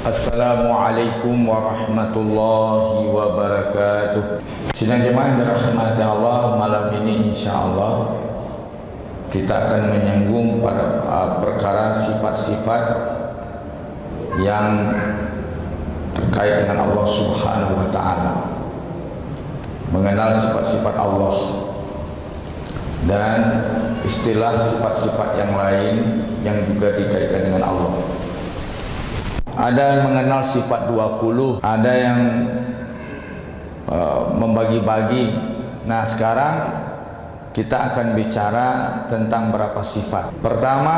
Assalamualaikum warahmatullahi wabarakatuh. Sidang jemaah yang dirahmati Allah, malam ini insya-Allah kita akan menyinggung pada perkara sifat-sifat yang terkait dengan Allah Subhanahu wa taala. Mengenal sifat-sifat Allah dan istilah sifat-sifat yang lain yang juga dikaitkan dengan Allah. Ada yang mengenal sifat 20, ada yang membagi-bagi. Nah, sekarang kita akan bicara tentang berapa sifat. Pertama,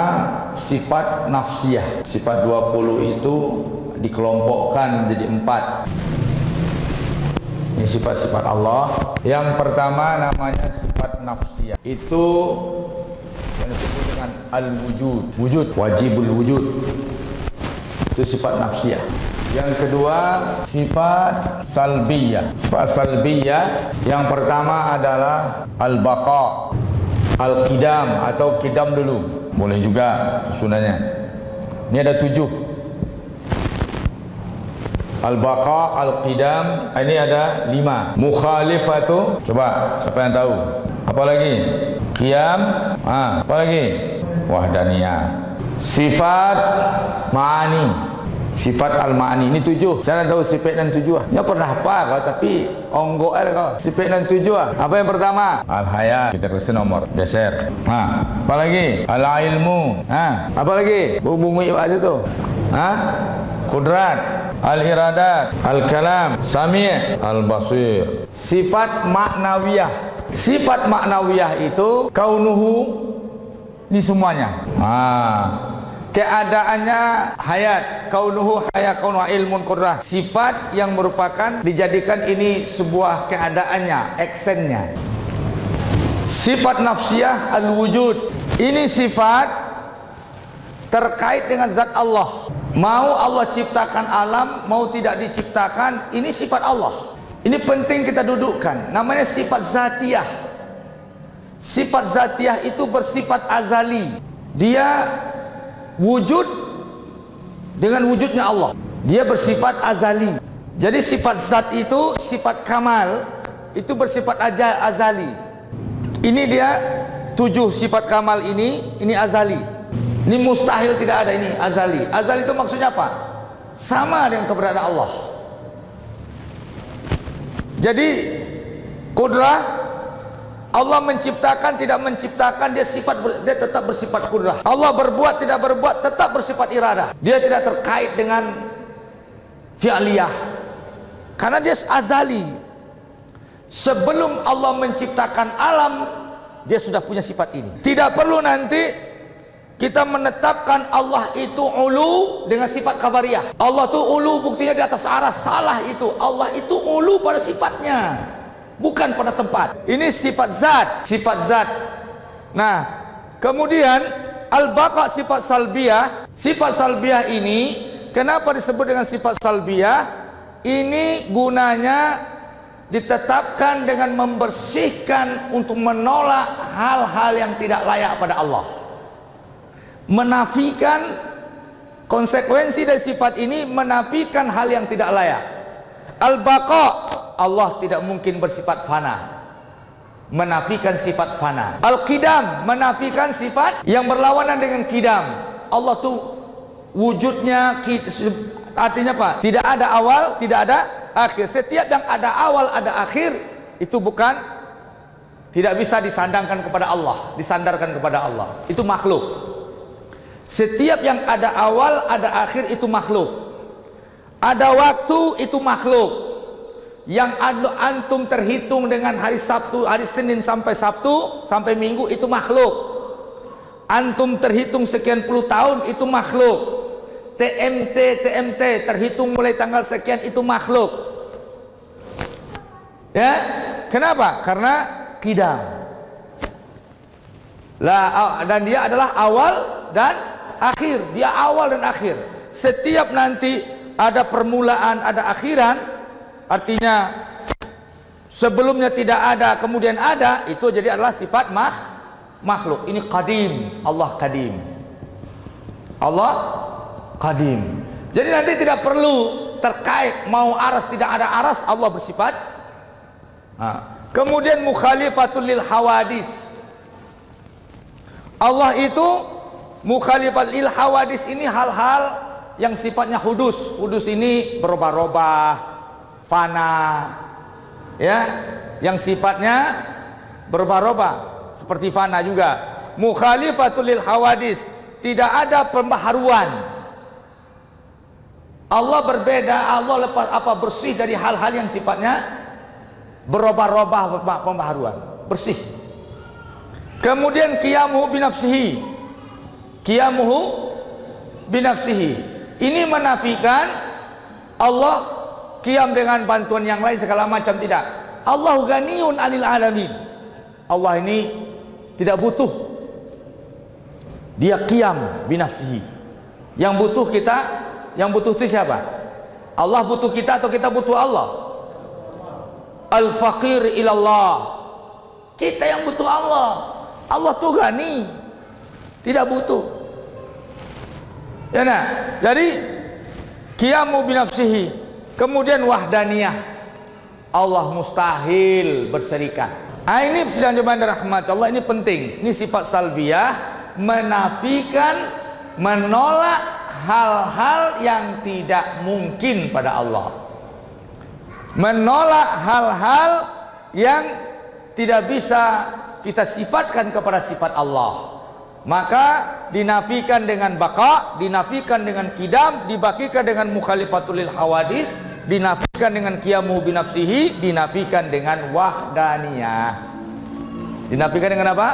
sifat nafsiyah. Sifat 20 itu dikelompokkan menjadi 4. Ini sifat-sifat Allah. Yang pertama namanya sifat nafsiyah. Itu yang disebut dengan al-wujud. Wujud, wajibul wujud. Itu sifat nafsiyah. Yang kedua sifat salbiyah. Sifat salbiyah yang pertama adalah al-baqa, al-qidam atau qidam dulu. Boleh juga susunannya. Ini ada 7. Al-baqa, al-qidam, ini ada 5. Mukhalifatu, coba siapa yang tahu? Apa lagi? Qiyam, apa lagi? Wahdaniyah. Sifat ma'ani, sifat al-ma'ani, ini 7. Saya tahu sifat dan 7 lah. Dia pernah apa kau, tapi onggok aja kau. Sifat dan 7 lah. Apa yang pertama? Al-hayat, kita kasih nomor, geser. Apa lagi? Al-ilmu. Apa lagi? Bunyi aja tuh. Qudrat, al-iradat, al-kalam, sami', al-basir. Sifat maknawiyah. Sifat maknawiyah itu kaunuhu, ini semuanya. Keadaannya hayat, kaunuhu hayat, kaunuhu ilmun qudrah. Sifat yang merupakan dijadikan ini sebuah keadaannya, aksennya. Sifat nafsiyah al-wujud. Ini sifat terkait dengan zat Allah. Mau Allah ciptakan alam, mau tidak diciptakan, ini sifat Allah. Ini penting kita dudukkan. Namanya sifat zatiyah. Sifat zatiyah itu bersifat azali. Dia wujud dengan wujudnya Allah. Dia bersifat azali. Jadi sifat zat itu, sifat kamal itu bersifat azali. Ini dia 7 sifat kamal ini azali. Ini mustahil tidak ada, ini azali. Azali itu maksudnya apa? Sama dengan keberadaan Allah. Jadi kudrah, Allah menciptakan tidak menciptakan, dia tetap bersifat kudrah. Allah berbuat tidak berbuat tetap bersifat iradah. Dia tidak terkait dengan fi'liyah. Karena dia azali. Sebelum Allah menciptakan alam, dia sudah punya sifat ini. Tidak perlu nanti kita menetapkan Allah itu ulu dengan sifat kabariyah. Allah itu ulu buktinya di atas aras. Salah itu. Allah itu ulu pada sifatnya, bukan pada tempat. Ini sifat zat, sifat zat. Nah, kemudian al-baqa sifat salbiyah. Sifat salbiyah ini kenapa disebut dengan sifat salbiyah? Ini gunanya ditetapkan dengan membersihkan untuk menolak hal-hal yang tidak layak pada Allah. Menafikan konsekuensi dari sifat ini, menafikan hal yang tidak layak. Al-baqa, Allah tidak mungkin bersifat fana, menafikan sifat fana. Al-qidam, menafikan sifat yang berlawanan dengan qidam. Allah tuh wujudnya artinya apa? Tidak ada awal, tidak ada akhir. Setiap yang ada awal, ada akhir, itu bukan, tidak bisa disandarkan kepada Allah, disandarkan kepada Allah. Itu makhluk. Setiap yang ada awal, ada akhir, itu makhluk. Ada waktu, itu makhluk. Yang antum terhitung dengan hari Sabtu, hari Senin sampai Sabtu, sampai Minggu, itu makhluk. Antum terhitung sekian puluh tahun, itu makhluk. TMT terhitung mulai tanggal sekian, itu makhluk. Ya, kenapa? Karena qidam. Dan dia adalah awal dan akhir. Dia awal dan akhir. Setiap nanti ada permulaan, ada akhiran, artinya sebelumnya tidak ada, kemudian ada, itu jadi adalah sifat makhluk. Ini qadim. Allah qadim. Allah qadim. Jadi nanti tidak perlu terkait mau aras tidak ada aras, Allah bersifat. Kemudian mukhalifatul lil hawadis. Allah itu mukhalifat lil hawadis, ini hal-hal yang sifatnya hudus. Hudus ini berubah-ubah, fana, ya, yang sifatnya berubah-ubah seperti fana juga. Mukhalifatul lil hawadis, tidak ada pembaharuan. Allah berbeda, Allah lepas bersih dari hal-hal yang sifatnya berubah-ubah, pembaharuan, bersih. Kemudian qiyamuhu binafsihi, qiyamuhu binafsihi, ini menafikan Allah qiyam dengan bantuan yang lain segala macam, tidak. Allah ghaniyun 'anil alamin, Allah ini tidak butuh, dia qiyam binafsihi. Yang butuh kita, yang butuh itu siapa? Allah butuh kita atau kita butuh Allah? Al-faqir ilallah, kita yang butuh Allah. Allah tuh ghani, tidak butuh. Ya, nah, jadi qiyamu binafsihi. Kemudian wahdaniyah, Allah mustahil berserikat. Ini sidang jemaah rahmat Allah, ini penting. Ini sifat salbiyah, menafikan, menolak hal-hal yang tidak mungkin pada Allah, menolak hal-hal yang tidak bisa kita sifatkan kepada sifat Allah. Maka dinafikan dengan baqa, dinafikan dengan qidam, dibakikan dengan mukhalifatul lil hawadis, dinafikan dengan qiyamu binafsihi, dinafikan dengan wahdaniyah. Dinafikan dengan apa?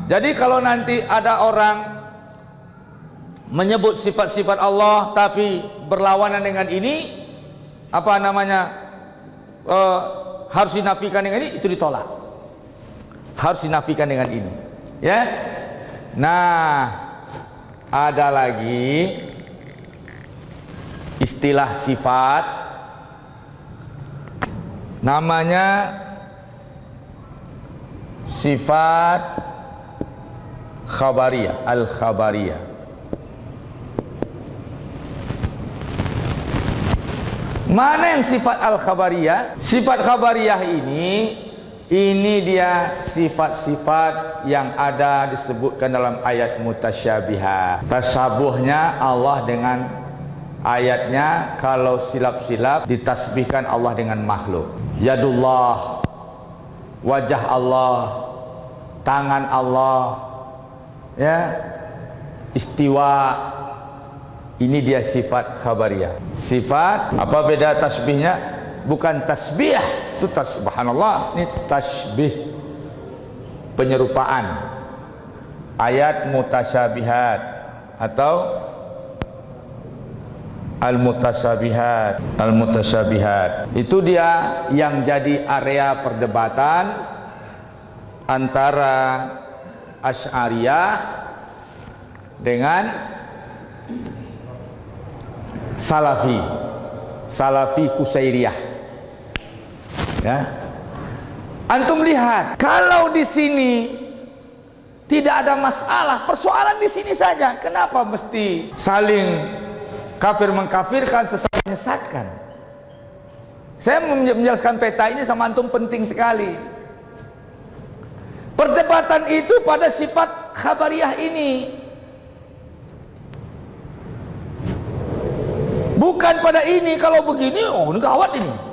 Jadi kalau nanti ada orang menyebut sifat-sifat Allah tapi berlawanan dengan ini, apa namanya, harus dinafikan dengan ini, itu ditolak. Harus dinafikan dengan ini, ya. Nah, ada lagi istilah sifat namanya sifat khabariyah, al-khabariyah. Mana yang sifat al-khabariyah? Sifat khabariyah ini dia sifat-sifat yang ada disebutkan dalam ayat mutasyabihat. Tasabuhnya Allah dengan ayatnya, kalau silap-silap ditasbihkan Allah dengan makhluk. Yadullah, wajah Allah, tangan Allah, ya, istiwa. Ini dia sifat khabariyah. Sifat apa beda tasbihnya? Bukan tasbih, itu subhanallah, ini tasbih, penyerupaan. Ayat mutasyabihat atau al-mutasyabihat. Al-mutasyabihat itu dia yang jadi area perdebatan antara Asy'ariyah dengan Salafi Qusairiyah. Ya, antum lihat, kalau di sini tidak ada masalah, persoalan di sini saja. Kenapa mesti saling kafir mengkafirkan, sesat menyesatkan? Saya menjelaskan peta ini sama antum penting sekali. Perdebatan itu pada sifat khabariyah ini, bukan pada ini. Kalau begini, oh ini gawat ini.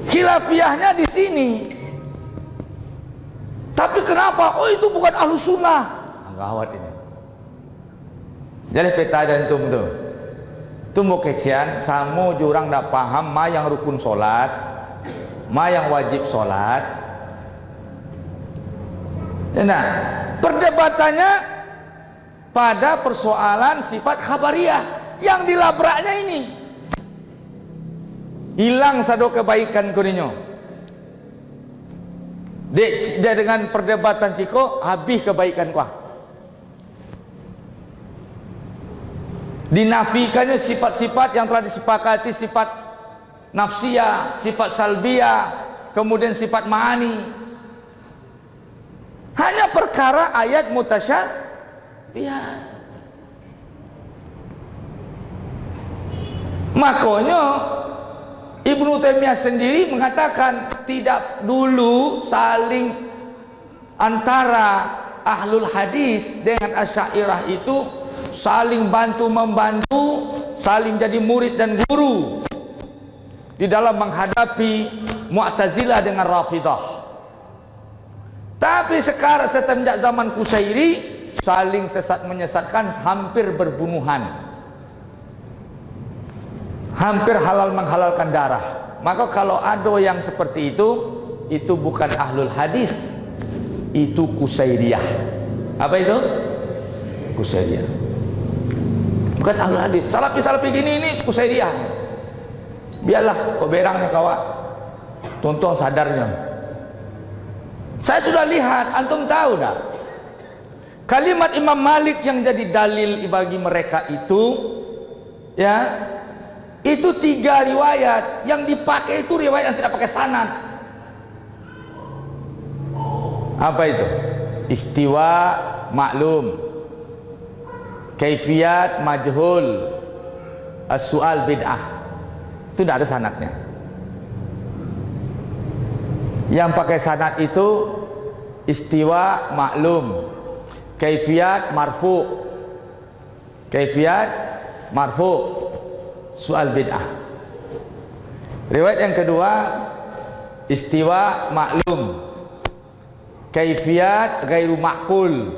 Khilafiyahnya di sini. Tapi kenapa? Oh itu bukan ahlus sunnah. Gawat ini. Jadi peta dan tum tuh. Tumbuh kecian, samu jurang tak paham ma yang rukun solat, ma yang wajib solat. Nah, perdebatannya pada persoalan sifat khabariyah yang dilabraknya ini. Hilang sado kebaikan kuninyo. Dia dengan perdebatan siko habis kebaikan kuah. Dinafikannya sifat-sifat yang telah disepakati, sifat nafsiyah, sifat salbiyah, kemudian sifat ma'ani. Hanya perkara ayat mutasyabihat. Makanya Ibnu Taimiyah sendiri mengatakan tidak dulu saling antara ahlul hadis dengan Asy'ariyah itu saling bantu-membantu, saling jadi murid dan guru di dalam menghadapi Mu'tazilah dengan Rafidah. Tapi sekarang semenjak zaman Qusairi saling sesat menyesatkan, hampir berbunuhan, hampir halal menghalalkan darah. Maka kalau ada yang seperti itu bukan ahlul hadis, itu Qusairiyah. Apa itu? Qusairiyah. Bukan ahlul hadis. Salafi gini ini Qusairiyah. Biarlah kok berangnya kawan, tonton sadarnya. Saya sudah lihat, antum tahu dah, kalimat Imam Malik yang jadi dalil bagi mereka itu, ya, itu 3 riwayat yang dipakai, itu riwayat yang tidak pakai sanad. Apa itu? Istiwa maklum, kaifiyat majhul, as-su'al bid'ah. Itu tidak ada sanadnya. Yang pakai sanad itu istiwa maklum, kaifiyat marfu, soal bid'ah. Riwayat yang kedua istiwa maklum, kaifiyat gairu ma'qul,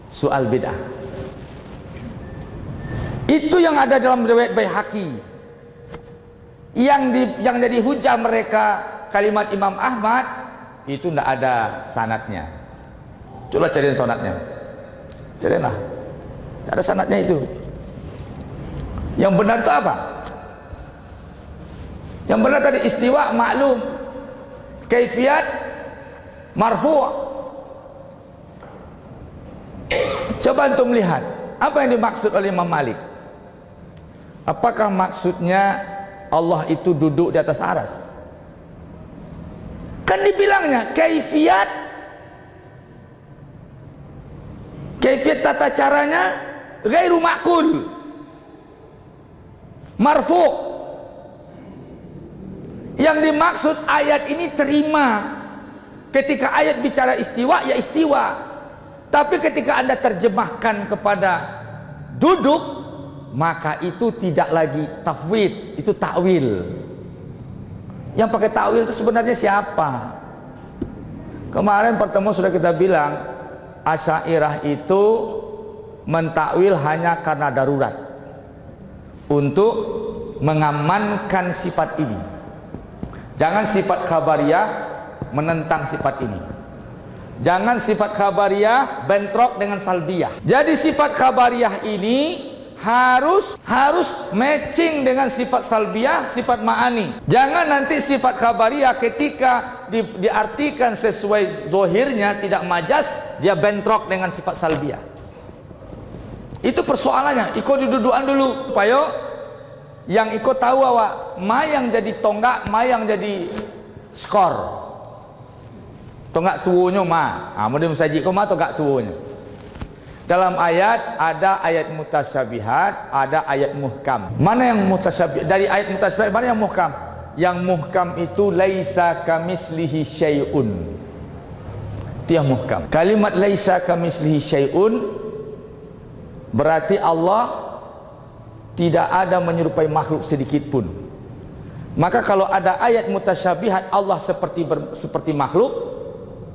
soal bid'ah. Itu yang ada dalam riwayat Baihaqi. Yang jadi hujah mereka kalimat Imam Ahmad itu tidak ada sanadnya. Coba cariin sanadnya, carilah, tidak ada sanadnya itu. Yang benar itu apa? Yang benar tadi istiwa maklum, kaifiyat marfu'. Coba antum lihat apa yang dimaksud oleh Imam Malik. Apakah maksudnya Allah itu duduk di atas aras? Kan dibilangnya kaifiyat tata caranya ghairu ma'qul, marfu'. Yang dimaksud ayat ini terima. Ketika ayat bicara istiwa, ya istiwa. Tapi ketika Anda terjemahkan kepada duduk, maka itu tidak lagi tafwid, itu takwil. Yang pakai takwil itu sebenarnya siapa? Kemarin pertemuan sudah kita bilang, Asy'ariyah itu mentakwil hanya karena darurat, untuk mengamankan sifat ini. Jangan sifat khabariyah menentang sifat ini. Jangan sifat khabariyah bentrok dengan salbiyah. Jadi sifat khabariyah ini harus matching dengan sifat salbiyah, sifat ma'ani. Jangan nanti sifat khabariyah ketika diartikan sesuai zohirnya tidak majas, dia bentrok dengan sifat salbiyah. Itu persoalannya. Ikut dudukan dulu supaya yang ikut tahu bahwa ma yang jadi tonggak, ma yang jadi skor. Tonggak tuonya ma. Kemudian saji ko ma tonggak tuonya. Dalam ayat ada ayat mutasyabihat, ada ayat muhkam. Mana yang mutasyabihat? Dari ayat mutasyabihat mana yang muhkam? Yang muhkam itu laisa kamislihi syai'un. Itu yang muhkam. Kalimat laisa kamislihi syai'un berarti Allah tidak ada menyerupai makhluk sedikit pun. Maka kalau ada ayat mutasyabihat Allah seperti makhluk,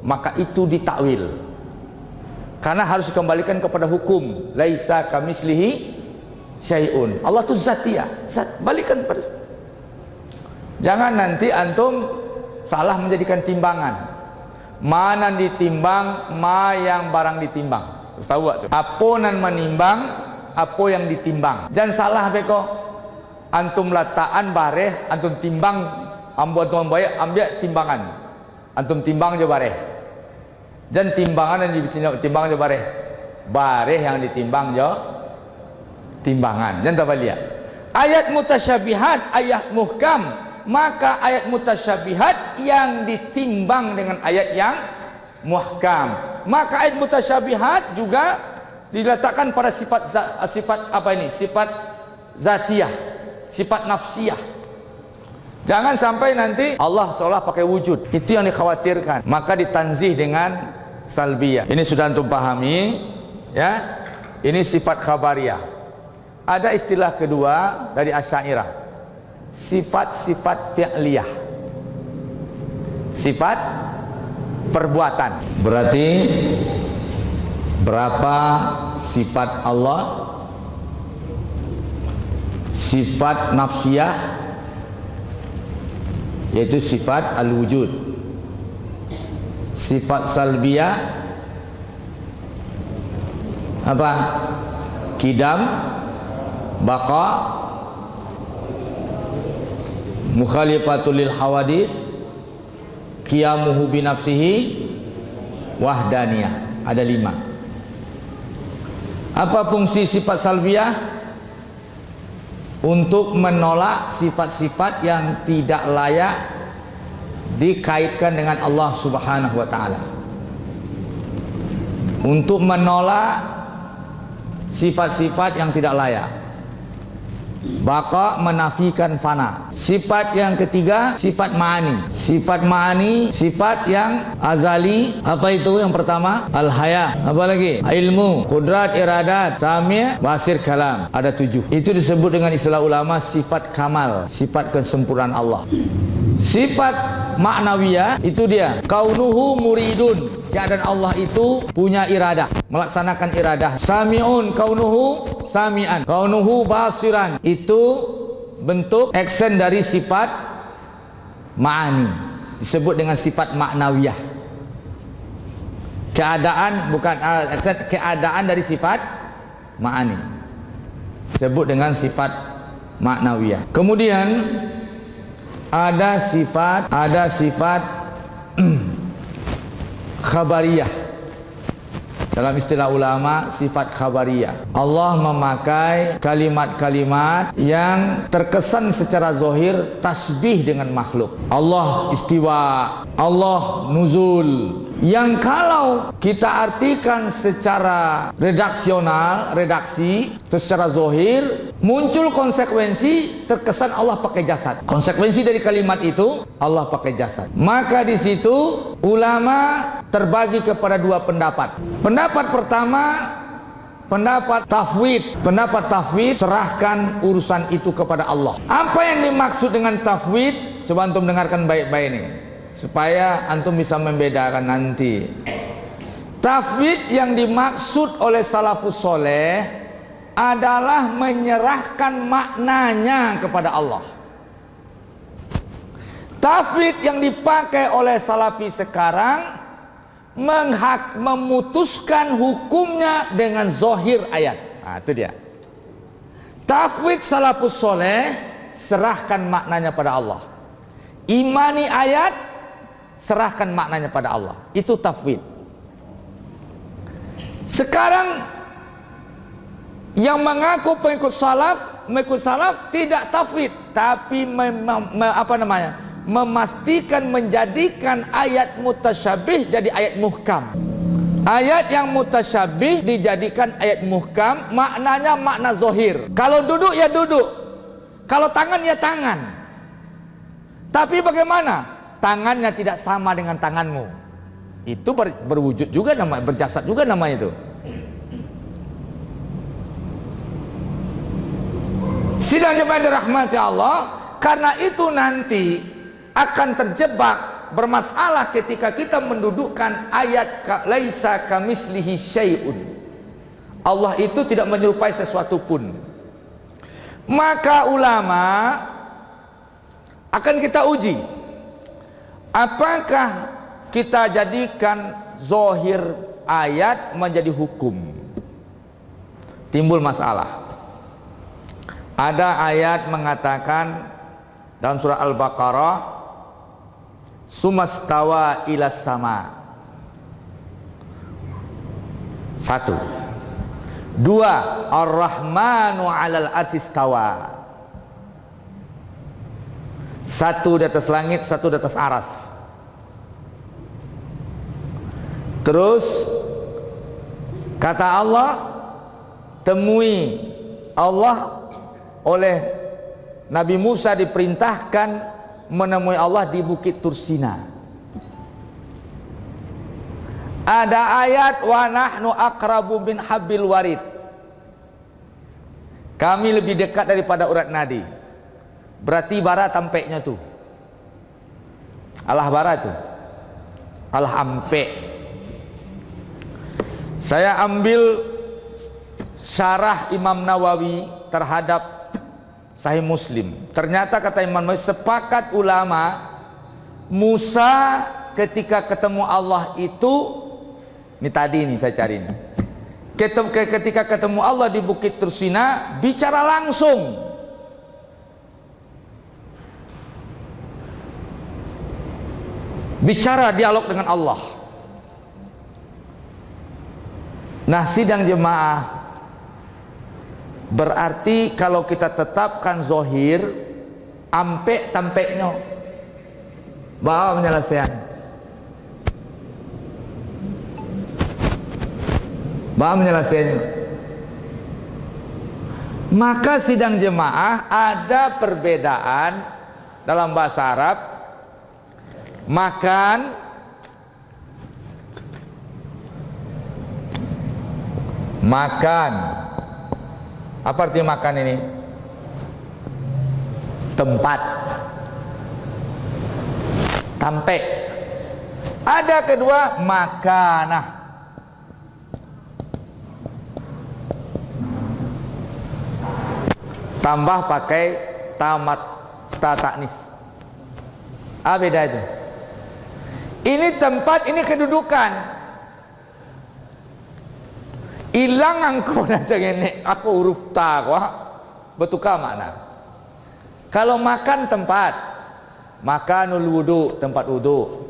maka itu ditakwil. Karena harus dikembalikan kepada hukum laisa kamislihi syai'un. Allah itu zatiyah, zat, balikan pada. Jangan nanti antum salah menjadikan timbangan. Mana ditimbang, ma yang barang ditimbang. Terus tahu tuh. Apa nan menimbang, apa yang ditimbang. Jangan salah beko. Antum lataan bareh, antum timbang, ambo antum bayar, ambil timbangan. Antum timbang je bareh. Dan timbangan yang ditimbang je bareh. Bareh yang ditimbang je timbangan. Dan tak lihat. Ayat mutasyabihat, ayat muhkam, maka ayat mutasyabihat yang ditimbang dengan ayat yang muhkam. Maka ayat mutasyabihat juga diletakkan pada sifat apa ini? Sifat zatiyah. sifat nafsiyah. Jangan sampai nanti Allah seolah pakai wujud. Itu yang dikhawatirkan. Maka ditanzih dengan salbiyah. Ini sudah antum pahami, ya. Ini sifat khabariyah. Ada istilah kedua dari Asy'ariyah, sifat-sifat fi'liyah. Sifat perbuatan. Berarti berapa sifat Allah? Sifat nafsiyah, yaitu sifat al-wujud. Sifat salbiyah apa? Qidam, baqa, mukhalifatul lil hawadis, qiyamuhu bi nafsihi, wahdaniyah. Ada 5. Apa fungsi sifat salbiyah? Untuk menolak sifat-sifat yang tidak layak dikaitkan dengan Allah Subhanahu wa ta'ala. Untuk menolak sifat-sifat yang tidak layak. Baqa, menafikan fana. Sifat yang ketiga, sifat ma'ani. Sifat ma'ani, sifat yang azali. Apa itu yang pertama? Al-haya. Apa lagi? Ilmu, kudrat, iradat, sami', basir, kalam. Ada 7. Itu disebut dengan istilah ulama sifat kamal, sifat kesempurnaan Allah. Sifat maknawiyah itu dia kaunuhu muridun, keadaan Allah itu punya iradah, melaksanakan iradah. Sami'un, kaunuhu sami'an, kaunuhu basiran, itu bentuk action dari sifat ma'ani, disebut dengan sifat maknawiyah. Keadaan bukan action, keadaan dari sifat ma'ani disebut dengan sifat maknawiyah. Kemudian ada sifat khabariyah. Dalam istilah ulama, sifat khabariyah. Allah memakai kalimat-kalimat yang terkesan secara zahir tasbih dengan makhluk. Allah istiwa, Allah nuzul. Yang kalau kita artikan secara redaksional, redaksi, atau secara zahir, muncul konsekuensi terkesan Allah pakai jasad. Konsekuensi dari kalimat itu Allah pakai jasad. Maka di situ ulama terbagi kepada 2 pendapat. Pendapat pertama, pendapat tafwid. Pendapat tafwid, serahkan urusan itu kepada Allah. Apa yang dimaksud dengan tafwid? Coba antum dengarkan baik-baik ini, supaya antum bisa membedakan nanti. Tafwid yang dimaksud oleh salafus soleh adalah menyerahkan maknanya kepada Allah. Tafwid yang dipakai oleh salafi sekarang memutuskan hukumnya dengan zahir ayat. Nah, itu dia. Tafwid salafus soleh, serahkan maknanya pada Allah. Imani ayat, serahkan maknanya pada Allah. Itu tafwid. Sekarang yang mengaku pengikut salaf tidak tafwid, tapi memastikan, menjadikan ayat mutasyabih jadi ayat muhkam. Ayat yang mutasyabih dijadikan ayat muhkam, maknanya makna zahir. Kalau duduk ya duduk, kalau tangan ya tangan. Tapi bagaimana? Tangannya tidak sama dengan tanganmu. Itu berwujud juga namanya, berjasad juga namanya itu. Sidang jemaah dirahmati Allah, karena itu nanti akan terjebak bermasalah ketika kita mendudukkan ayat laisa kamislihi syai'un. Allah itu tidak menyerupai sesuatu pun. Maka ulama akan kita uji, apakah kita jadikan zahir ayat menjadi hukum. Timbul masalah. Ada ayat mengatakan dalam surah Al-Baqarah, sumastawa ilas sama. 1. 2. Ar-Rahmanu 'alal arsy istawa. 1 di atas langit, 1 di atas aras. Terus kata Allah, temui Allah oleh Nabi Musa diperintahkan menemui Allah di Bukit Tursina. Ada ayat wa nahnu aqrabu min habil warid. Kami lebih dekat daripada urat nadi. Berarti bara tampeknya tuh. Allah bara tuh. Allah ampek. Saya ambil syarah Imam Nawawi terhadap Sahih Muslim. Ternyata kata Imam Nawawi, sepakat ulama, Musa ketika ketemu Allah itu, ini tadi nih saya cari nih, ketika ketemu Allah di Bukit Tursina, bicara langsung. Bicara dialog dengan Allah. Nah, sidang jemaah, berarti kalau kita tetapkan zohir, ampek tampeknya bawa penyelesaian, bawa penyelesaiannya. Maka sidang jemaah ada perbedaan dalam bahasa Arab. Makan, makan, apa arti makan ini? Tempat, tampek. Ada kedua, makanah. Tambah pakai tamat tataknis. Apa beda itu? Ini tempat, ini kedudukan. Hilang angko aja gini, aku huruf ta, wah, betukah makna. Kalau makan tempat, makanul wudu, tempat wudu.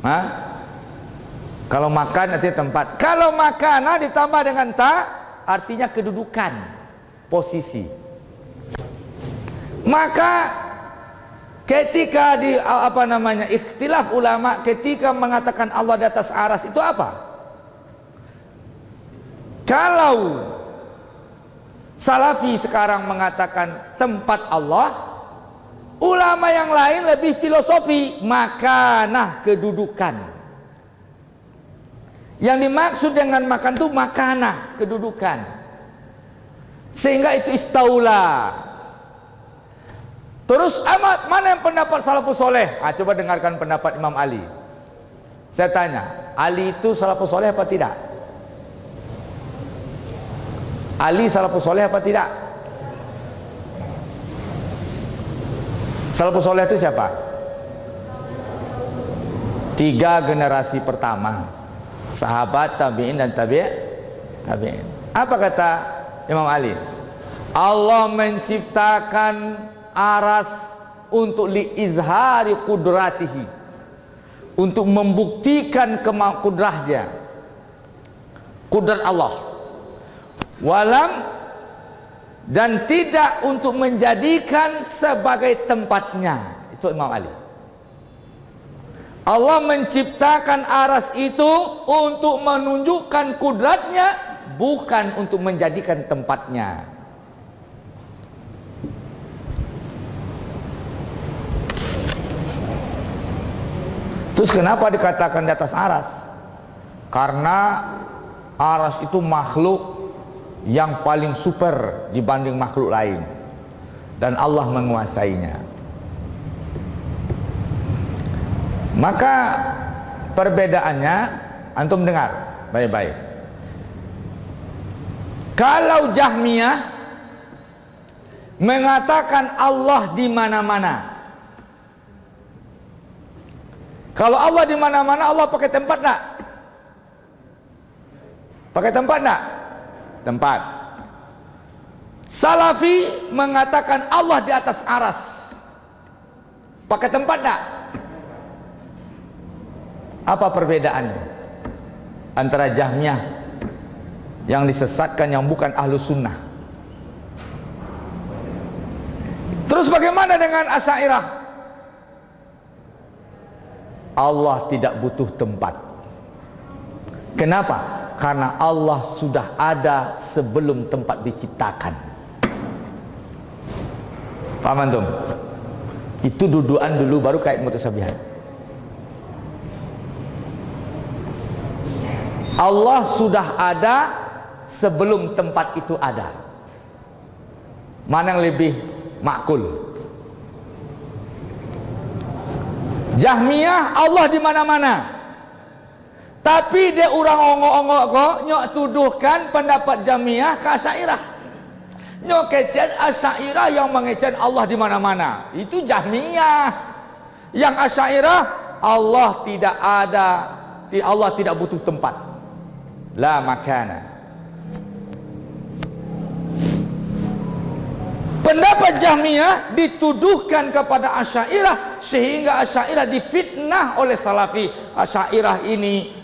Hah? Kalau makan artinya tempat. Kalau makanan ditambah dengan ta, artinya kedudukan, posisi. Maka ketika di ikhtilaf ulama ketika mengatakan Allah di atas aras itu apa? Kalau Salafi sekarang mengatakan tempat Allah, ulama yang lain lebih filosofi, makanah, kedudukan. Yang dimaksud dengan makan itu makanah, kedudukan. Sehingga itu istaula. Terus mana yang pendapat salafus soleh? Coba dengarkan pendapat Imam Ali. Saya tanya, Ali itu salafus soleh apa tidak? Ali salafus soleh apa tidak? Salafus soleh itu siapa? 3 generasi pertama, sahabat, tabi'in dan tabi'in. Apa kata Imam Ali? Allah menciptakan aras untuk liizhari kudratihi, untuk membuktikan kudrahnya, kudrat Allah. Walam, dan tidak untuk menjadikan sebagai tempatnya. Itu Imam Ali. Allah menciptakan aras itu untuk menunjukkan kudratnya, bukan untuk menjadikan tempatnya. Terus kenapa dikatakan di atas aras? Karena aras itu makhluk yang paling super dibanding makhluk lain, dan Allah menguasainya. Maka perbedaannya antum dengar baik-baik. Kalau Jahmiyah mengatakan Allah di mana-mana, kalau Allah di mana-mana, Allah pakai tempat enggak? Pakai tempat enggak? Tempat. Salafi mengatakan Allah di atas aras, pakai tempat enggak? Apa perbedaan antara Jahmiyah yang disesatkan, yang bukan ahlu sunnah? Terus bagaimana dengan Asy'ariyah? Allah tidak butuh tempat. Kenapa? Karena Allah sudah ada sebelum tempat diciptakan. Paham antum? Itu dudukan dulu baru kait mutasyabihat. Allah sudah ada sebelum tempat itu ada. Mana yang lebih makul? Jahmiyah Allah di mana-mana. Tapi dia orang ongok-ongok kok nyok tuduhkan pendapat Jahmiyah ke Asy'ariyah. Nyok kecen Asy'ariyah yang mengecen Allah di mana-mana. Itu Jahmiyah. Yang Asy'ariyah Allah tidak ada, Allah tidak butuh tempat. La makana. Pendapat Jahmiyah dituduhkan kepada Asy'ariyah sehingga Asy'ariyah difitnah oleh Salafi. Asy'ariyah ini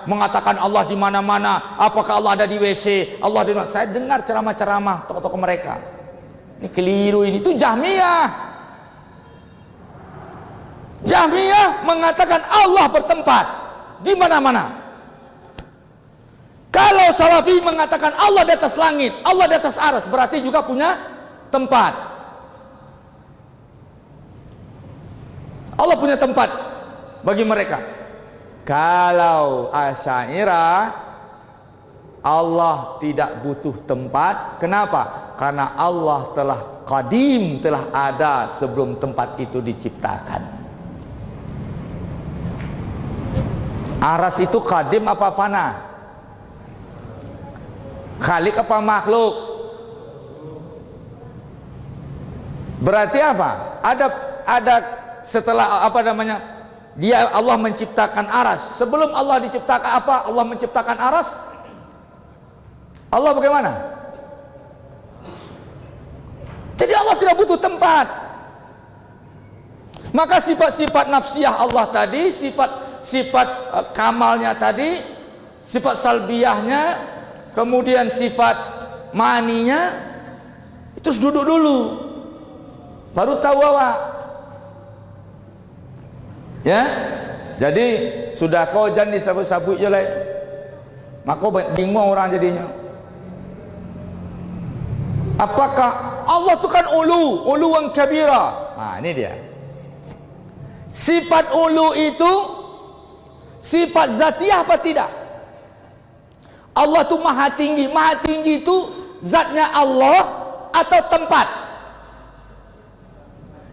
mengatakan Allah di mana-mana. Apakah Allah ada di WC? Allah di mana? Saya dengar ceramah-ceramah tokoh-tokoh mereka. Ini keliru ini. Itu Jahmiyah. Jahmiyah mengatakan Allah bertempat di mana-mana. Kalau Salafi mengatakan Allah di atas langit, Allah di atas aras, berarti juga punya tempat. Allah punya tempat bagi mereka. Kalau Asy'ariyah, Allah tidak butuh tempat. Kenapa? Karena Allah telah qadim, telah ada sebelum tempat itu diciptakan. Aras itu qadim apa fana? Khalik apa makhluk? Berarti apa? Ada setelah dia Allah menciptakan aras. Sebelum Allah diciptakan apa? Allah menciptakan aras. Allah bagaimana? Jadi Allah tidak butuh tempat. Maka sifat-sifat nafsiyah Allah tadi, sifat kamalnya tadi, sifat salbiyahnya, kemudian sifat maninya itu harus duduk dulu baru tahu awak ya. Jadi sudah kau jangan disabut-sabut je lah, maka bingung orang jadinya. Apakah Allah itu kan uluwan kabira? Nah ini dia, sifat ulu itu sifat zatiyah apa tidak? Allah itu maha tinggi. Maha tinggi itu zatnya Allah atau tempat?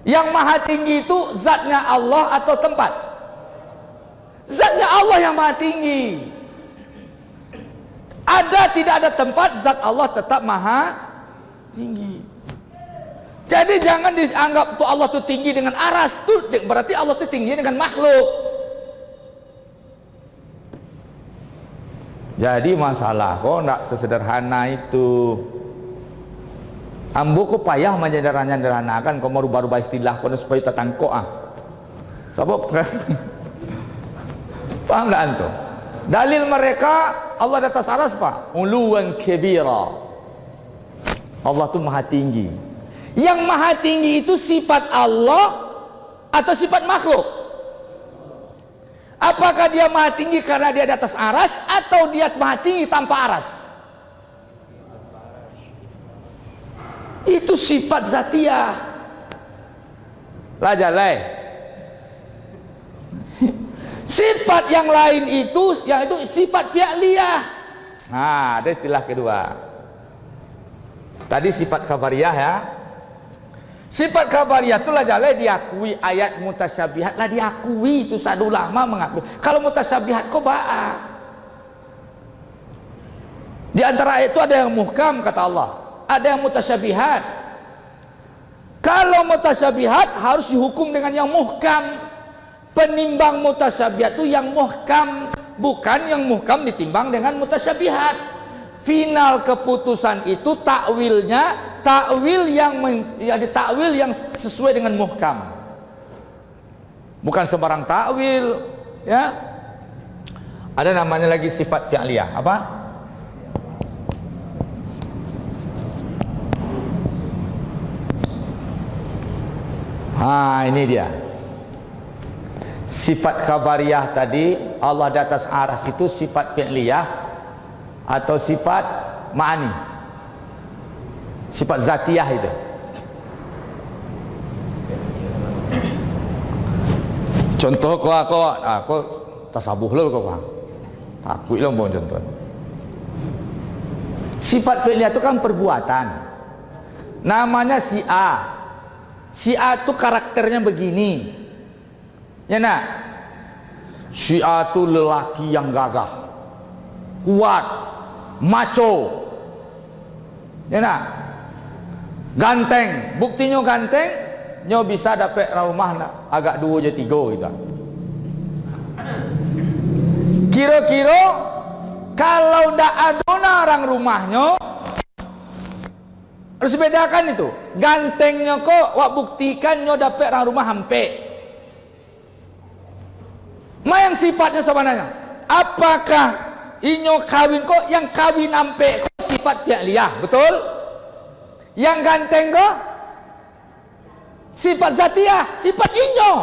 Yang maha tinggi itu zatnya Allah atau tempat? Zatnya Allah yang maha tinggi. Ada tidak ada tempat, zat Allah tetap maha tinggi. Jadi jangan dianggap tuh Allah itu tinggi dengan aras, tuh berarti Allah itu tinggi dengan makhluk. Jadi masalah kok enggak sesederhana itu. Ambo kok payah menyederhanakan kau mau baru istilah kau supaya tertangkok Sebab paham enggak antum? Dalil mereka Allah di atas aras pak, uluwan kabira. Allah itu maha tinggi. Yang maha tinggi itu sifat Allah atau sifat makhluk? Apakah dia maha tinggi karena dia di atas aras atau dia maha tinggi tanpa aras? Itu sifat zatiyah. Lajalai. Sifat yang lain itu, yang itu sifat fi'liyah. Nah, ada istilah kedua. Tadi sifat khabariyah ya. Sifat khabariyah itulah jalai diakui, ayat mutasyabihat lah diakui, itu sadu lama mengakui. Kalau mutasyabihat kok ba'a. Di antara ayat itu ada yang muhkam kata Allah, ada yang mutasyabihat. Kalau mutasyabihat harus dihukum dengan yang muhkam. Penimbang mutasyabihat itu yang muhkam, bukan yang muhkam ditimbang dengan mutasyabihat. Final keputusan itu takwilnya takwil yang sesuai dengan muhkam, bukan sembarang takwil ya. Ada namanya lagi sifat fi'liyah apa? Ini dia sifat khabariyah tadi. Allah di atas aras itu sifat fi'liyah atau sifat ma'ani, sifat zatiyah itu. Contoh aku tasabuh lo kau bang. Takut lo mau contoh. Sifat fi'liyah itu kan perbuatan. Namanya si A. Si A itu karakternya begini. Ya nak. Si A itu lelaki yang gagah, kuat, macho. Ya nak. Ganteng. Buktinya ganteng, nyo bisa dapat rumah nak agak 2 je 3 gitu. Kira-kira kalau ndak ada orang rumahnya, harus bedakan itu. Gantengnya kok wak buktikan nyo dapat orang rumah hampe. Ma yang sifatnya sebenarnya, apakah inyo kawin kok yang kawin hampe kok sifat fi'liyah, betul? Yang ganteng kok sifat zatiah, sifat inyo.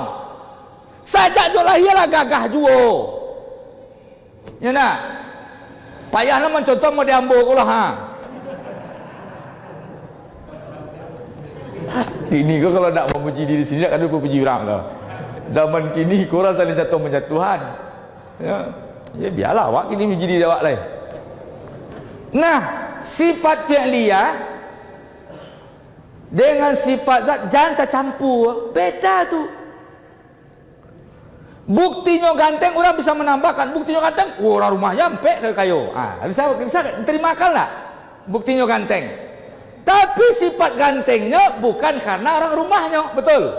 Sajak do lahirlah gagah juo. Ya nak. Payahlah mencontoh mau diambo kulah ha. Ini kok kalau nak memuji diri sendiri kan lupa puji orang lah. Zaman kini korang saling jatuh menjatuhan. Ya biarlah awak kini puji diri awak lain. Nah, sifat fi'liyah dengan sifat zat jangan tercampur. Beda tu. Buktinya ganteng orang bisa menambahkan. Buktinya ganteng orang rumahnya sampai ke kayu. Bisa terimakan lah buktinya ganteng. Tapi sifat gantengnya bukan karena orang rumahnya, betul?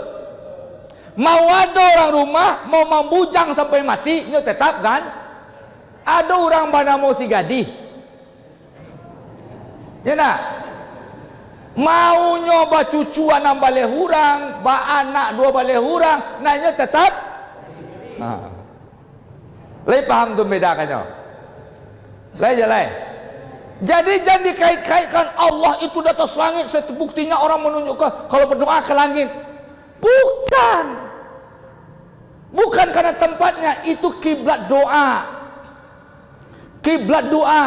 Mau ada orang rumah mau membujang sampai mati, ini tetap kan? Ada orang mana mau si gadih, ya nak? Mau nyoba cucuan nambah lehurang, ba anak 2 baleh hurang, nanya tetap. Lai paham tu bedakannya? Lai jalai. Jadi jangan dikait-kaitkan Allah itu di atas langit. Buktinya orang menunjukkan kalau berdoa ke langit. Bukan karena tempatnya. Itu kiblat doa. Kiblat doa.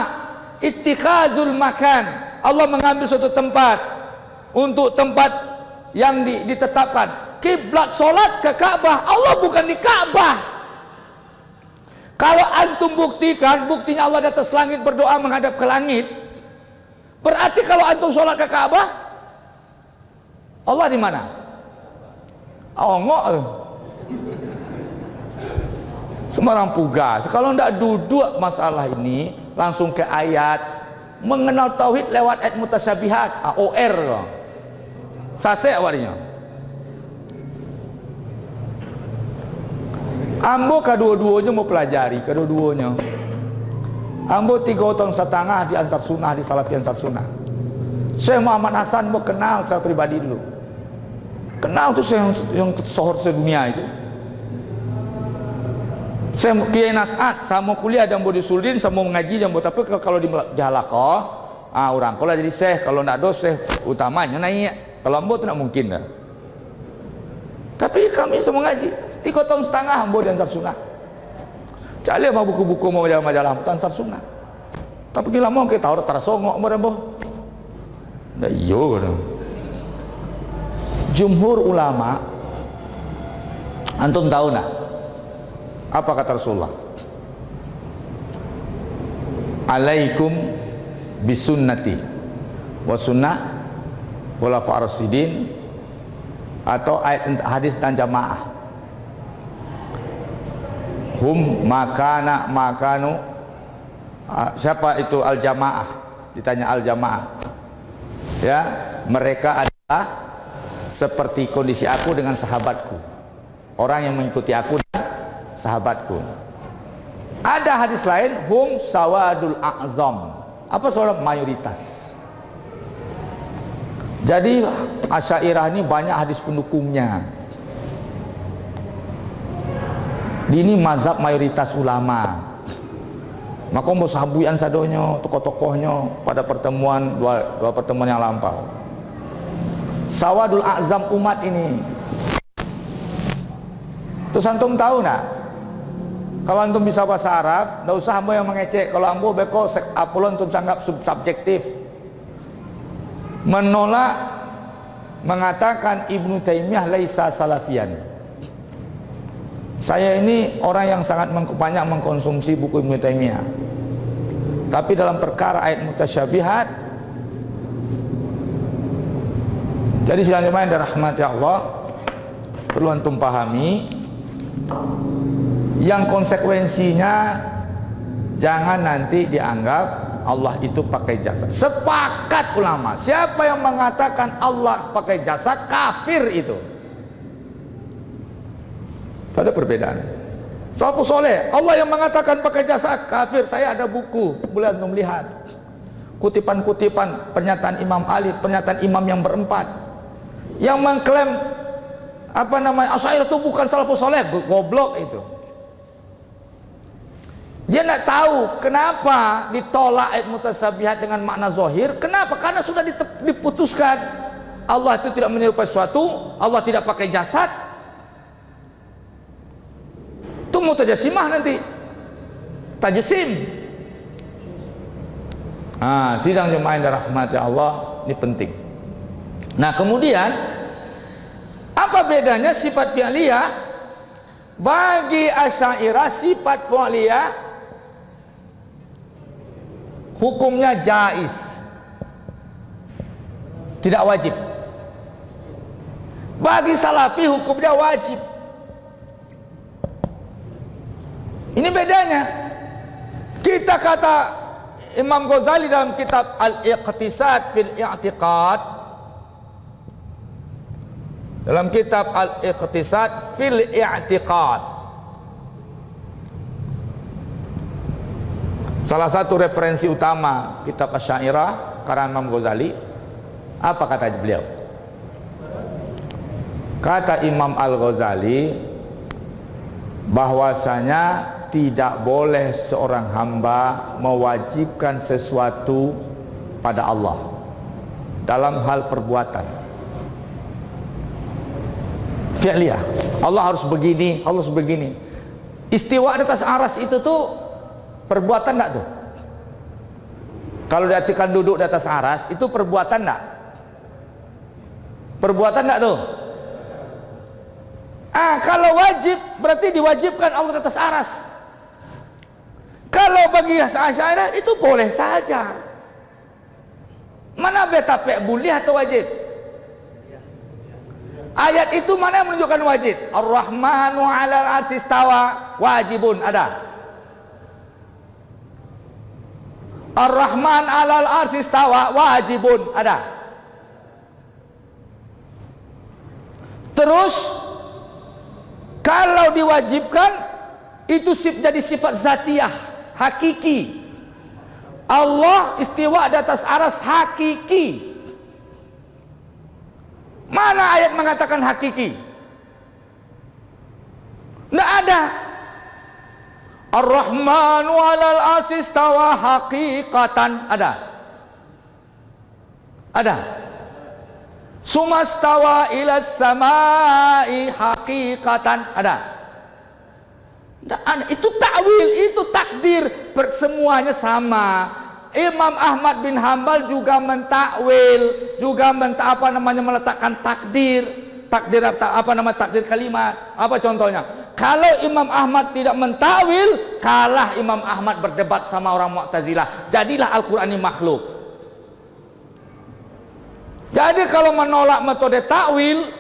Ittikhazul makan. Allah mengambil suatu tempat untuk tempat yang ditetapkan. Kiblat solat ke Ka'bah. Allah bukan di Ka'bah. Kalau antum buktikan, buktinya Allah di atas langit berdoa menghadap ke langit. Berarti kalau antum sholat ke Ka'bah, Allah di mana? Ongok. Semarang pugas. Kalau ndak duduk masalah ini, langsung ke ayat. Mengenal tauhid lewat ayat mutasyabihat. OR. Sase awalnya. Ambo kedua-duanya mau pelajari, kedua-duanya. Ambo 3 tahun setengah di Ansar Sunnah, di Salafi Ansar Sunnah. Syekh Muhammad Hasan mau kenal secara pribadi dulu. Kenal tuh yang sohor sedunia itu. Saya Kiai Nas'ad sama kuliah dan mau disudin sama mengaji dan tapi kalau di halaqah orang kalau jadi syekh, kalau nak do syekh utamanya naik. Kalau ambo tu nak mungkin dah. Tapi kami semua ngaji 3 tahun setengah ambo di Ansar Sunnah. Cari mau buku-buku mau majalah Ansar Sunnah. Tapi kira mau kita tahu tarasongok ambo. Dah iyo kan. Jumhur ulama antum tahu nak apa kata Rasulullah? Alaikum bisunnati wa sunnah khulafaur rasyidin, atau ayat hadis dan jamaah. Hum makanu siapa itu al jamaah? Ditanya al jamaah. Ya, mereka adalah seperti kondisi aku dengan sahabatku. Orang yang mengikuti aku dan sahabatku. Ada hadis lain, hum sawadul a'zam. Apa soal mayoritas? Jadi Asy'ariyah ini banyak hadis pendukungnya. Ini mazhab mayoritas ulama. Maka mau sahabuyan sadonyo, tokoh-tokohnya pada pertemuan dua pertemuan yang lampau. Sawadul a'zam umat ini. Terus antum tahu nak? Kalau antum bisa bahasa Arab, ndak usah ambo yang mengecek. Kalau ambo beko apolon antum sanggap subjektif. Menolak mengatakan Ibnu Taimiyah laisa salafian. Saya ini orang yang sangat banyak mengkonsumsi buku Ibnu Taimiyah. Tapi dalam perkara ayat mutasyabihat, jadi sidang jemaah yang dirahmati Allah, perlu antum pahami yang konsekuensinya jangan nanti dianggap Allah itu pakai jasad. Sepakat ulama, siapa yang mengatakan Allah pakai jasad, kafir itu. Ada perbedaan. Salafus soleh, Allah yang mengatakan pakai jasad, kafir. Saya ada buku, boleh antum lihat. Kutipan-kutipan pernyataan Imam Ali, pernyataan imam yang berempat, yang mengklaim Asy'ariyah itu bukan salafus soleh, goblok itu. Dia tidak tahu kenapa ditolak ayat mutasyabihat dengan makna zahir. Kenapa? Karena sudah diputuskan Allah itu tidak menyerupai sesuatu, Allah tidak pakai jasad. Itu mutajassimah nanti, tajsim. Sidang jemaah yang dirahmati Allah, ini penting. Nah, kemudian apa bedanya sifat fi'liyah? Bagi Asy'ariyah sifat fi'liyah hukumnya jaiz, tidak wajib. Bagi Salafi hukumnya wajib. Ini bedanya. Kita kata Imam Ghazali dalam kitab Al-Iqtisad fil I'tiqad, dalam kitab Al-Iqtisad fil I'tiqad, salah satu referensi utama kitab Asy'ariyah karya Imam Ghazali, apa kata beliau? Kata Imam Al-Ghazali bahwasanya tidak boleh seorang hamba mewajibkan sesuatu pada Allah dalam hal perbuatan fi'liyah. Allah harus begini, Allah harus begini. Istiwa di atas aras itu tuh perbuatan enggak tuh? Kalau diartikan duduk di atas aras itu perbuatan enggak? Perbuatan enggak tuh? Kalau wajib berarti diwajibkan Allah di atas aras. Kalau bagi Asy'ariyah itu boleh saja. Mana beta boleh atau wajib? Ayat itu mana yang menunjukkan wajib? Ar-Rahmanu 'alal 'arsy istawa, wajibun, ada. Ar-Rahman 'alal 'arsy istawa, wajibun, ada. Terus kalau diwajibkan itu jadi sifat zatiyah, hakiki. Allah istiwa di atas aras hakiki. Mana ayat mengatakan hakiki? Tidak ada. Ar-Rahmanu 'alal 'arsy istawa haqiqatan, ada. Ada. Sumastawa ila samai haqiqatan, ada. Itu takwil, itu takdir, semuanya sama. Imam Ahmad bin Hambal juga mentakwil, juga meletakkan takdir takdir kalimat. Apa contohnya? Kalau Imam Ahmad tidak mentakwil, kalah Imam Ahmad berdebat sama orang Mu'tazilah. Jadilah Al-Qur'an ini makhluk. Jadi kalau menolak metode takwil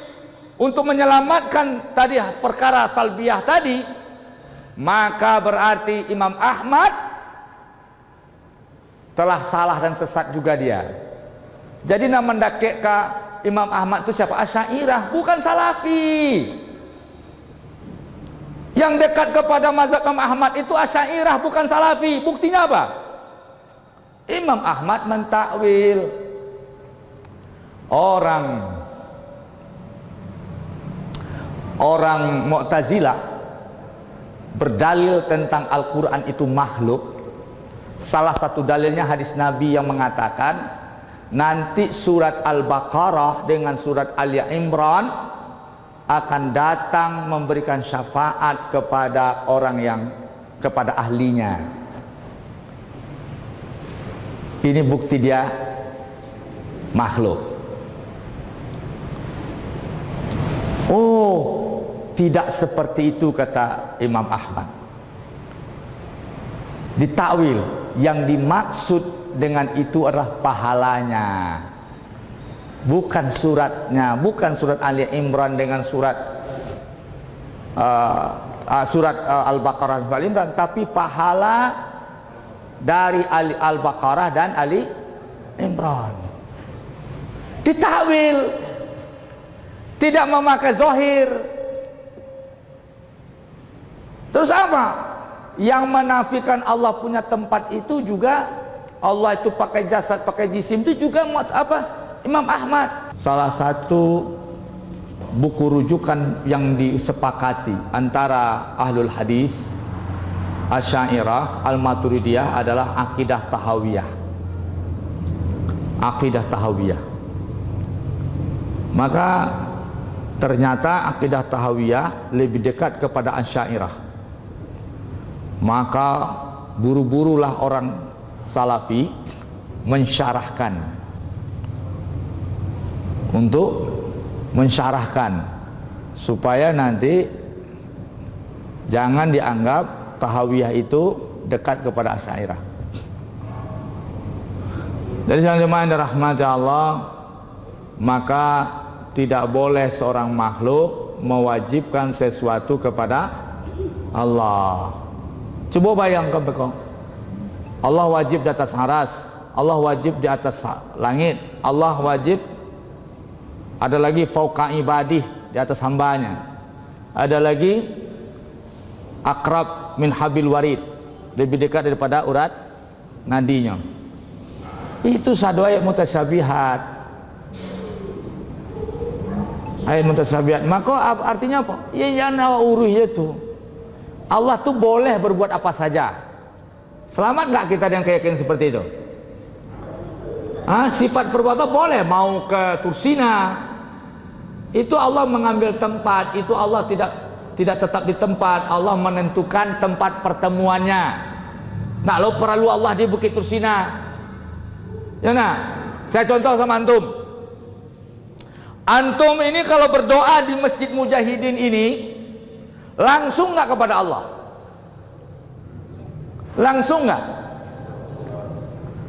untuk menyelamatkan tadi perkara salbiyah tadi, maka berarti Imam Ahmad telah salah dan sesat juga dia. Jadi nama mendakek ke Imam Ahmad itu siapa? Asy'ariyah, bukan Salafi. Yang dekat kepada mazhab Imam Ahmad itu Asy'ariyah, bukan Salafi. Buktinya apa? Imam Ahmad mentakwil. Orang Mu'tazilah berdalil tentang Al-Quran itu makhluk. Salah satu dalilnya hadis Nabi yang mengatakan nanti surat Al-Baqarah dengan surat Ali Imran akan datang memberikan syafaat kepada kepada ahlinya. Ini bukti dia makhluk. Tidak seperti itu kata Imam Ahmad. Ditakwil, yang dimaksud dengan itu adalah pahalanya, bukan suratnya, bukan surat Ali Imran dengan surat Al-Baqarah dan Ali Imran, tapi pahala dari Al-Baqarah dan Ali Imran. Ditakwil, tidak memakai zahir. Terus apa? Yang menafikan Allah punya tempat itu juga, Allah itu pakai jasad, pakai jisim, itu juga apa? Imam Ahmad. Salah satu buku rujukan yang disepakati antara ahlul hadis, Asy'ariyah, Al-Maturidiyah adalah akidah Tahawiyah. Akidah Tahawiyah. Maka ternyata akidah Tahawiyah lebih dekat kepada Asy'ariyah. Maka buru-burulah orang Salafi mensyarahkan, untuk mensyarahkan supaya nanti jangan dianggap Tahawiyah itu dekat kepada Asy'ariyah. Dari jemaah yang dirahmati Allah, maka tidak boleh seorang makhluk mewajibkan sesuatu kepada Allah. Coba bayangkan bekong, Allah wajib di atas aras, Allah wajib di atas langit, Allah wajib, ada lagi fauqa ibadih, di atas hambanya, ada lagi akrab min habil warid, lebih dekat daripada urat nadinya. Itu satu ayat mutasyabihat. Ayat mutasyabihat. Maka artinya apa? Ya jangan uruh itu. Allah tuh boleh berbuat apa saja. Selamat nggak kita yang keyakinan seperti itu? Sifat perbuatan boleh, mau ke Tursina, itu Allah mengambil tempat, itu Allah tidak tetap di tempat, Allah menentukan tempat pertemuannya. Nah, lo perlu Allah di Bukit Tursina. Ya nah, saya contoh sama antum. Antum ini kalau berdoa di Masjid Mujahidin ini, langsung nggak kepada Allah? Langsung nggak?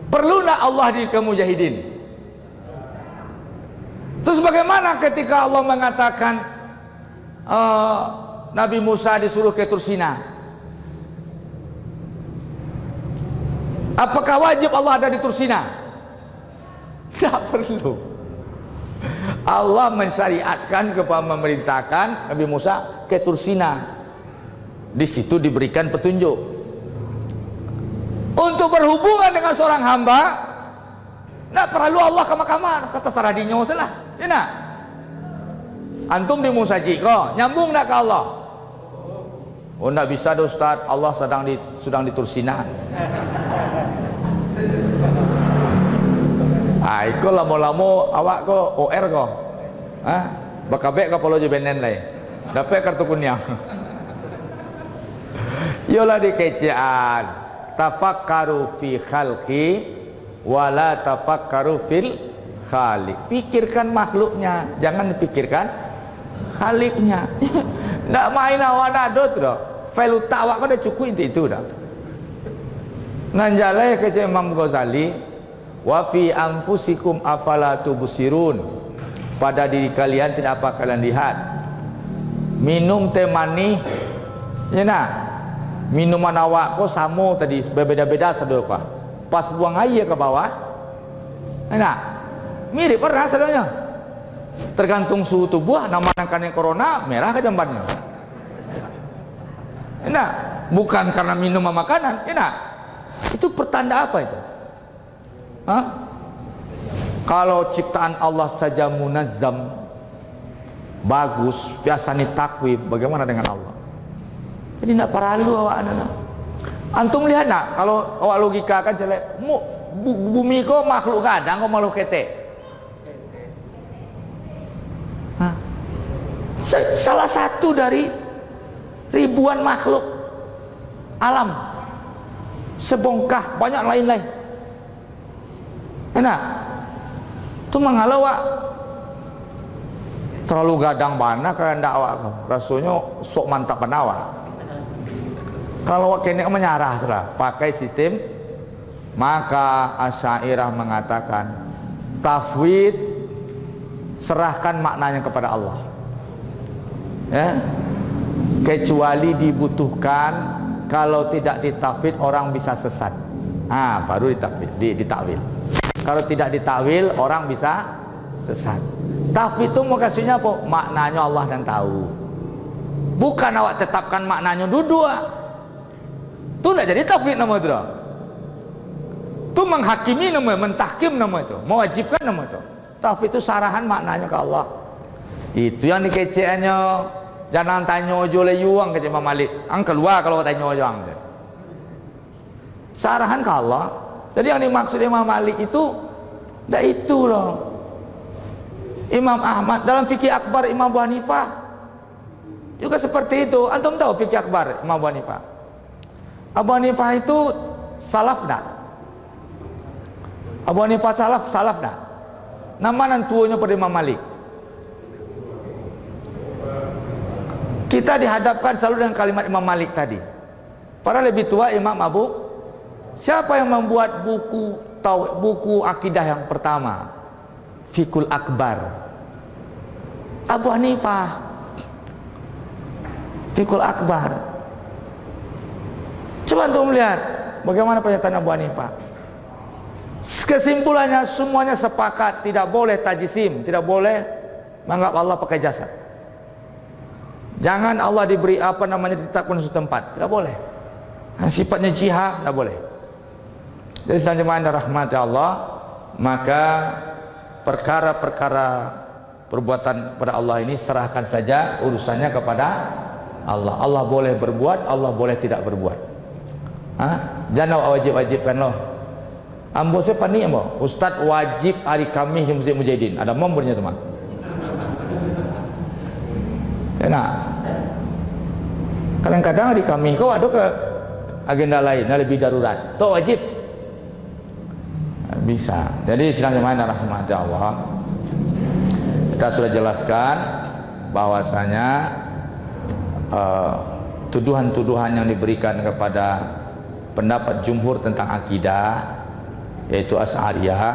Perlu nggak Allah di ke Mujahidin? Terus bagaimana ketika Allah mengatakan Nabi Musa disuruh ke Tursina? Apakah wajib Allah ada di Tursina? Tidak perlu. Allah mensyariatkan kepada, memerintahkan Nabi Musa ke Tursina. Di situ diberikan petunjuk untuk berhubungan dengan seorang hamba. Tidak perlu Allah ke Makamah, kata Saradinyo salah. Ya nak? Antum di Musaji kok nyambung nak ke Allah? Oh, tidak bisa dah Ustaz, Allah sedang di Tursina. Iko lamo-lamo awak ko OR ko. Bakabek ka polo je benen lai. Dapat kartu kuning. Yola dikecean. Tafakkaru fi khalqi wala tafakkaru fil khaliq. Pikirkan makhluknya, jangan dipikirkan khaliknya. Ndak main awak dadot dah. File utak awak pada cukup itu dah. Nanjalai kece Imam Ghazali, wa fi anfusikum afala tubsirun. Pada diri kalian tidak apa kalian lihat. Minum teh manis, ya nah. Minuman awak kok sama tadi berbeda-beda sedapa. Pas buang air ke bawah, nah mirip pernah sebenarnya. Tergantung suhu tubuh, namanya corona merah ke jambannya. Nah, bukan karena minum makanan, nah. Itu pertanda apa itu? Kalau ciptaan Allah saja munazzam, bagus, biasanya takwib, bagaimana dengan Allah? Jadi tidak perlu awak ada. Antum lihat nak, kalau awak logika kan jelek, bumi kok makhluk kadang kok makhluk ketek. Salah satu dari ribuan makhluk alam, sebongkah banyak lain-lain. Enak, itu mengalau wak. terlalu gadang bana kan dakwah rasanya sok mantap penawa. Kalau kene menyarah salah pakai sistem, maka Asy'ariyah mengatakan tafwid serahkan maknanya kepada Allah, ya, kecuali dibutuhkan. Kalau tidak ditafwid orang bisa sesat, baru ditakwil. Kalau tidak ditakwil orang bisa sesat. Tafwid itu mau kasihnya apa? Maknanya Allah yang tahu, bukan awak tetapkan maknanya dua. Itu tidak jadi tafwid nama itu. Itu menghakimi nama, mentahkim nama itu, mewajibkan nama itu. Tafwid itu sarahan maknanya ke Allah. Itu yang dikeceannya. Jangan tanya ojo le yuang ke Imam Malik. Ang keluar kalau tanya ojo ang. Sarahan ke Allah. Jadi yang dimaksud Imam Malik itu tidak itu loh. Imam Ahmad dalam fikih akbar Imam Abu Hanifah juga seperti itu. Antum tahu fikih akbar Imam Abu Hanifah? Abu Hanifah itu salaf nak? Abu Hanifah salaf nak? Nama nantuanya pada Imam Malik. Kita dihadapkan selalu dengan kalimat Imam Malik tadi. Para lebih tua Imam Abu. Siapa yang membuat buku akidah yang pertama? Fiqhul Akbar. Abu Hanifah. Fiqhul Akbar. Coba untuk melihat bagaimana pernyataan Abu Hanifah. Kesimpulannya semuanya sepakat tidak boleh tajisim, tidak boleh menganggap Allah pakai jasad. Jangan Allah diberi ditetapkan suatu tempat, tidak boleh. Sifatnya jihad, tidak boleh. Jadi selanjutnya rahmat Allah, maka perkara-perkara perbuatan pada Allah ini serahkan saja urusannya kepada Allah. Allah boleh berbuat, Allah boleh tidak berbuat. Jangan wajib-wajibkan loh. Ambo saya panik ambo. Ustaz wajib hari Kamis di Masjid Mujahidin. Ada membernya teman. Enak. Kadang-kadang hari Kamis kau ada ke agenda lain, lebih darurat. Tuh wajib. Bisa. Jadi sidang jemaah rahmati Allah. Kita sudah jelaskan bahwasanya tuduhan-tuduhan yang diberikan kepada pendapat jumhur tentang akidah, yaitu Asy'ariyah,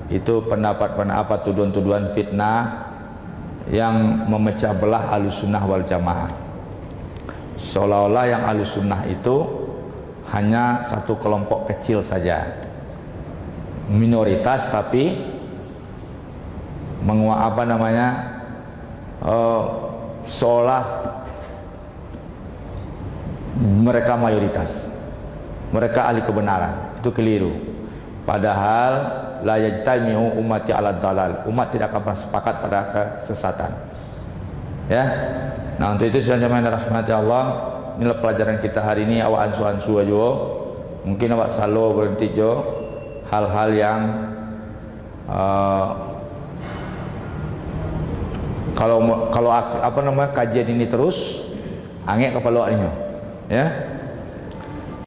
itu pendapat tuduhan-tuduhan fitnah yang memecah belah Ahlussunnah wal Jamaah. Seolah-olah yang Ahlussunnah itu hanya satu kelompok kecil saja, minoritas, tapi seolah mereka mayoritas, mereka ahli kebenaran. Itu keliru. Padahal la yajtami'u ummati 'ala dalal. Umat tidak akan sepakat pada kesesatan. Ya. Nah, untuk itu selanjutnya rahmati Allah, inilah pelajaran kita hari ini. Awak ansu-ansu aja. Mungkin awak selalu berhenti jo hal-hal yang kalau kajian ini terus angin kepala ini, ya.